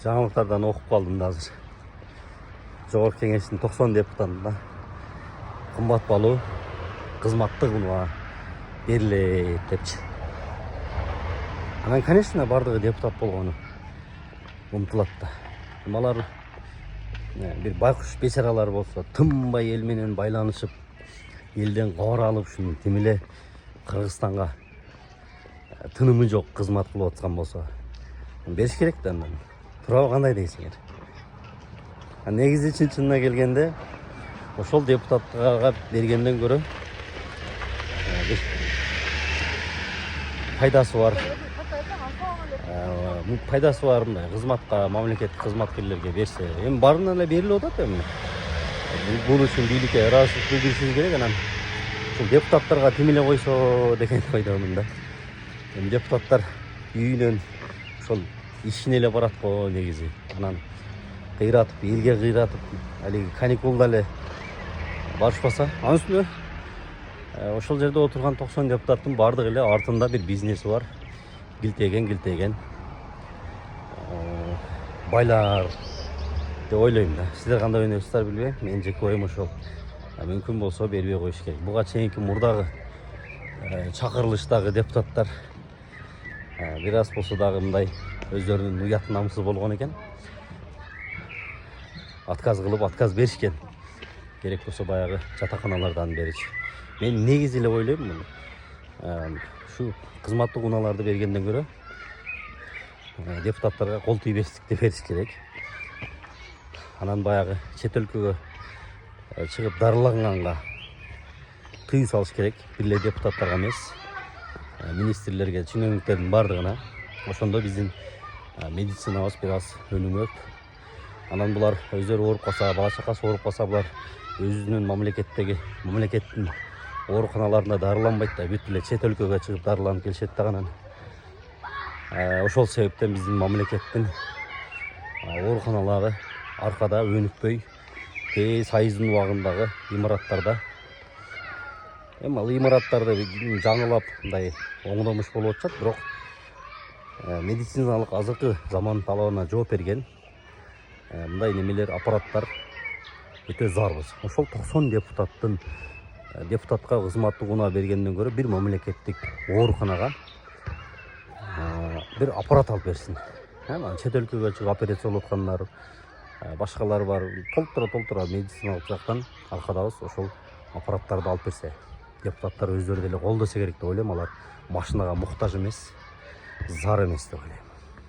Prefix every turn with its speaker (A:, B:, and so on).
A: жаңалықтардан оқып қалдым да азыр. Жогорку Кеңештин 90 депутатына кымбат балуу кызматтык унаа берилет депчи. Анан, конечно, бардыгы депутат болгону умтулат да. Алар бир байкуш бечаралар болсо, тынбай эл менен байланышып, элден кабар алып, ушуну тим эле Кыргызстанга тынымы жок кызмат кылып аткан болсо, бериш керек да. Андан туурабы, кандай дейсиңер? Негизи чынына келгенде, ошол депутаттарга бергенден көрө пайдасы бар. Пайдасы бар мындай кызматка, мамлекеттик кызматкерлерге берсе, эми баарына эле берилип атат эми. Бул үчүн бийликке ыраазычылык билдиришибиз керек. Анан ушул депутаттарга тим эле койсо деген ойдомун да. Эми депутаттар үйүнөн ошол ишине эле барат го негизи. Анан кыйратып, элге кыйратып, алиги каникулда эле барышпаса, анын үстүнө ошол жерде отурган 90 депутаттын бардыгы эле артында бир бизнеси бар. Гилтеген байлар деп ойлойм да. Сиздер кандай ойнойсуздар билбейм. Менин жеке оюм ошол. Мүмкүн болсо бербей коюш керек. Буга чейинки мурдагы чакырылыштагы депутаттар бир аз болсо дагы мындай өздөрүнүн уят намысы болгон экен. Отказ кылып, отказ беришкен. Керек болсо баягы жатаканалардан беричи. Мен негизи эле ойлойм муну. Şu kızmatlык унааларды бергенден көрө депутаттарга кол тийбестикти бериш керек. Анан баягы чет өлкөгө чыгып дарылаганга тыюу салыш керек. Бир эле депутаттарга эмес, министрлерге, чиновниктердин бардыгына. Ошондо биздин медицинабыз бир аз өнүгөт. Анан булар өздөрү ооруп калса, бала чакасы ооруп калса, булар өзүнүн мамлекеттин ооруканаларында дарыланбайт да, бүт эле чет өлкөгө чыгып дарыланып келишет да. Анан ошол себептен биздин мамлекеттин ооруканалары аркада өнүкпөй, тез айыздын убагындагы имараттарда. Эми ал имараттарды жаңылап мындай оңдомуш болуп атышат, бирок медициналык азыркы заман талабына жооп берген мындай немелер, аппараттар өтө зарбыз. Ошол 90 депутатка кызматтык унаа бергенден көрө бир мамлекеттик ооруканага бир аппарат алып берсин. Чет өлкөгө чыгып операция болуп аткандар, башкалар бар, толтура медициналык жактан аркадабыз. Ошол аппараттарды алып берсе, депутаттар өздөрү деле колдосо керек деп ойлойм. Алар машинага муктаж эмес, зар эмес деп ойлойм.